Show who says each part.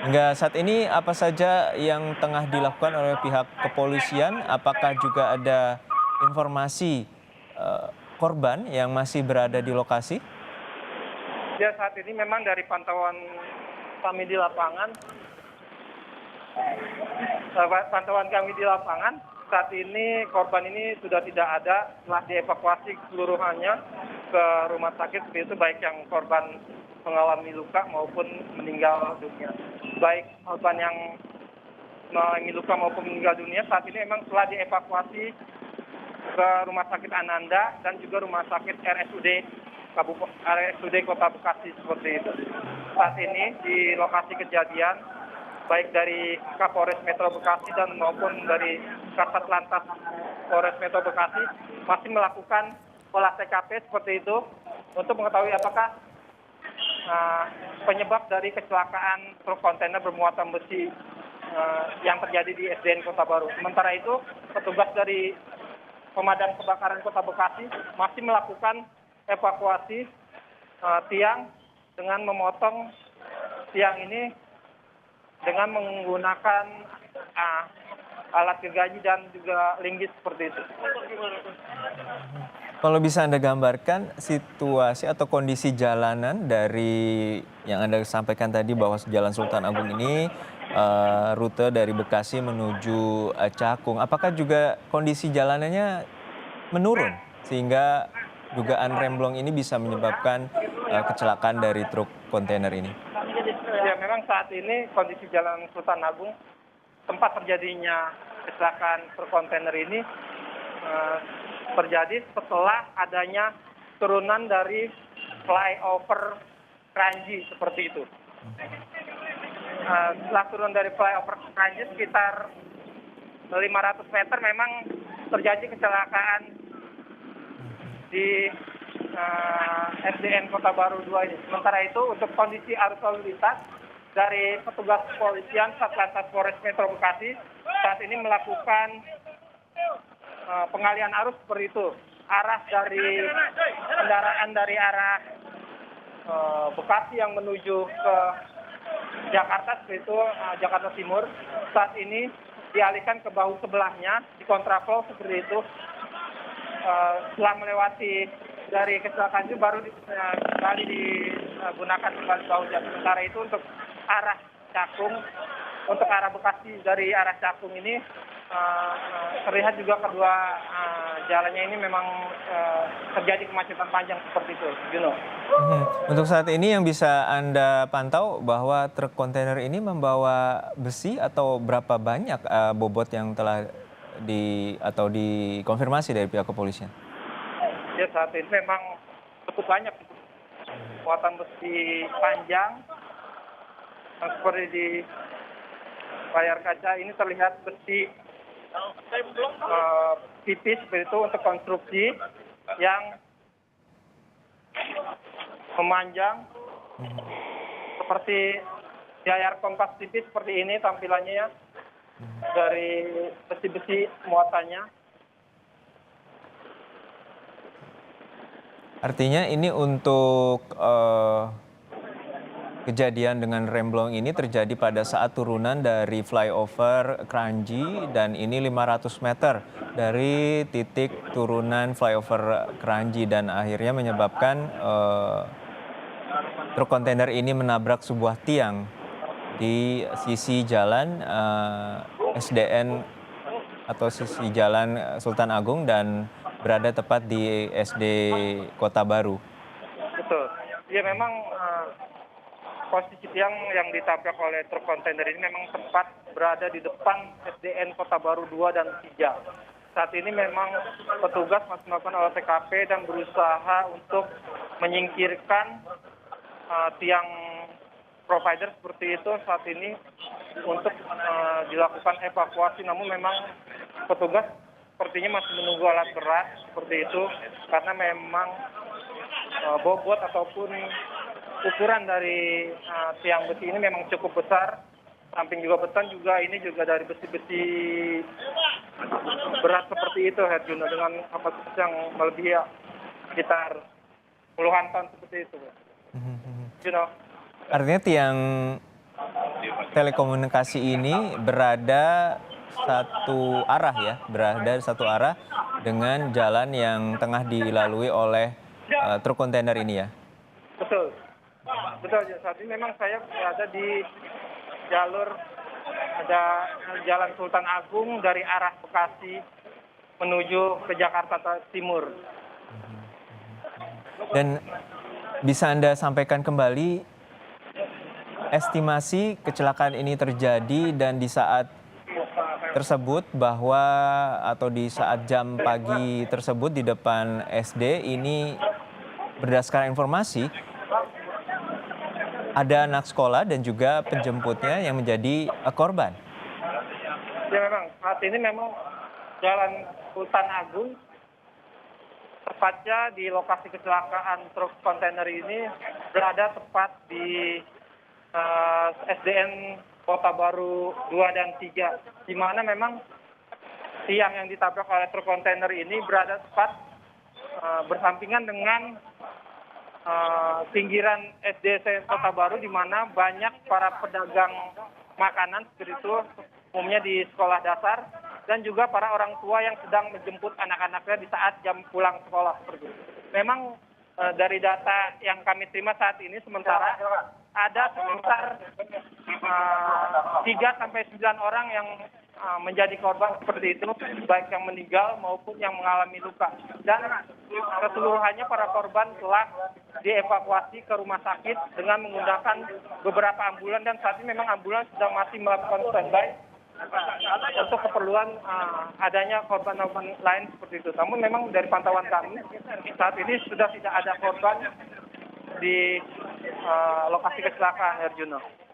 Speaker 1: Hingga saat ini apa saja yang tengah dilakukan oleh pihak kepolisian? Apakah juga ada informasi korban yang masih berada di lokasi?
Speaker 2: Ya, saat ini memang dari pantauan kami di lapangan, saat ini korban ini sudah tidak ada, telah dievakuasi keseluruhannya ke rumah sakit, seperti itu baik yang korban mengalami luka maupun meninggal dunia. Baik korban yang mengalami luka maupun meninggal dunia saat ini memang telah dievakuasi ke Rumah Sakit Ananda dan juga Rumah Sakit RSUD Kota Bekasi seperti itu. Saat ini di lokasi kejadian, baik dari Kapolres Metro Bekasi dan maupun dari Kasat Lantas Polres Metro Bekasi masih melakukan olah TKP seperti itu untuk mengetahui apakah penyebab dari kecelakaan truk kontainer bermuatan besi yang terjadi di SDN Kota Baru. Sementara itu, petugas dari pemadam kebakaran Kota Bekasi masih melakukan evakuasi tiang dengan memotong tiang ini dengan menggunakan alat gergaji dan juga linggis seperti itu.
Speaker 1: Kalau bisa Anda gambarkan situasi atau kondisi jalanan dari yang Anda sampaikan tadi bahwa Jalan Sultan Agung ini rute dari Bekasi menuju Cakung. Apakah juga kondisi jalanannya menurun sehingga dugaan remblong ini bisa menyebabkan kecelakaan dari truk kontainer ini?
Speaker 2: Ya, memang saat ini kondisi Jalan Sultan Agung tempat terjadinya kecelakaan truk kontainer ini terjadi setelah adanya turunan dari flyover Kranji seperti itu. Setelah turun dari flyover Kranji sekitar 500 meter memang terjadi kecelakaan di SDN Kota Baru 2 ini. Sementara itu untuk kondisi arus lalu lintas dari petugas kepolisian Satlantas Polres Metro Bekasi saat ini melakukan pengalihan arus seperti itu. Arah dari kendaraan dari arah Bekasi yang menuju ke Jakarta seperti itu, Jakarta Timur saat ini dialihkan ke bahu sebelahnya di kontraflow seperti itu. Setelah melewati dari kecelakaan itu baru kembali digunakan kembali bahu jalan. Sementara itu untuk arah Cakung, untuk arah Bekasi dari arah Cakung ini terlihat juga kedua jalannya ini memang terjadi kemacetan panjang seperti itu, Juno.
Speaker 1: Untuk saat ini yang bisa Anda pantau bahwa truk kontainer ini membawa besi atau berapa banyak bobot yang telah dikonfirmasi dari pihak kepolisian?
Speaker 2: Ya, saat ini memang cukup banyak muatan besi panjang. Seperti di layar kaca ini terlihat besi tipis seperti itu untuk konstruksi yang memanjang seperti layar kompas tipis seperti ini tampilannya ya, dari besi-besi muatannya.
Speaker 1: Artinya ini untuk kejadian dengan remblong ini terjadi pada saat turunan dari flyover Kranji dan ini 500 meter dari titik turunan flyover Kranji dan akhirnya menyebabkan truk kontainer ini menabrak sebuah tiang di sisi jalan SDN atau sisi jalan Sultan Agung dan berada tepat di SD Kota Baru.
Speaker 2: Betul. Ya, memang posisi tiang yang ditabrak oleh truk kontainer ini memang tepat berada di depan SDN Kota Baru 2 dan 3. Saat ini memang petugas masih melakukan olah TKP dan berusaha untuk menyingkirkan tiang provider seperti itu saat ini untuk dilakukan evakuasi. Namun memang petugas sepertinya masih menunggu alat berat seperti itu karena memang bobot ataupun ukuran dari tiang besi ini memang cukup besar. Samping juga beton juga ini juga dari besi-besi berat seperti itu, Herjuno, dengan kapasitas yang melebihi sekitar puluhan ton seperti itu. Juno.
Speaker 1: Artinya telekomunikasi ini berada satu arah ya, berada satu arah dengan jalan yang tengah dilalui oleh truk kontainer ini ya.
Speaker 2: Betul. Betul, saat ini memang saya berada di jalur ada Jalan Sultan Agung dari arah Bekasi menuju ke Jakarta Timur.
Speaker 1: Dan bisa Anda sampaikan kembali estimasi kecelakaan ini terjadi dan di saat tersebut bahwa atau di saat jam pagi tersebut di depan SD ini berdasarkan informasi ada anak sekolah dan juga penjemputnya yang menjadi korban.
Speaker 2: Ya memang saat ini memang Jalan Sultan Agung tepatnya di lokasi kecelakaan truk kontainer ini berada tepat di SDN Kota Baru 2 dan 3, di mana memang tiang yang ditabrak oleh truk kontainer ini berada tepat bersampingan dengan pinggiran SD Kota Baru, di mana banyak para pedagang makanan seperti itu, umumnya di sekolah dasar, dan juga para orang tua yang sedang menjemput anak-anaknya di saat jam pulang sekolah seperti itu. Memang dari data yang kami terima saat ini sementara ada sekitar 3 sampai 9 orang yang menjadi korban seperti itu, baik yang meninggal maupun yang mengalami luka. Dan keseluruhannya para korban telah dievakuasi ke rumah sakit dengan menggunakan beberapa ambulan, dan saat ini memang ambulan sedang masih melakukan standby untuk keperluan adanya korban-korban lain seperti itu. Namun memang dari pantauan kami saat ini sudah tidak ada korban di lokasi kecelakaan, Herjuno.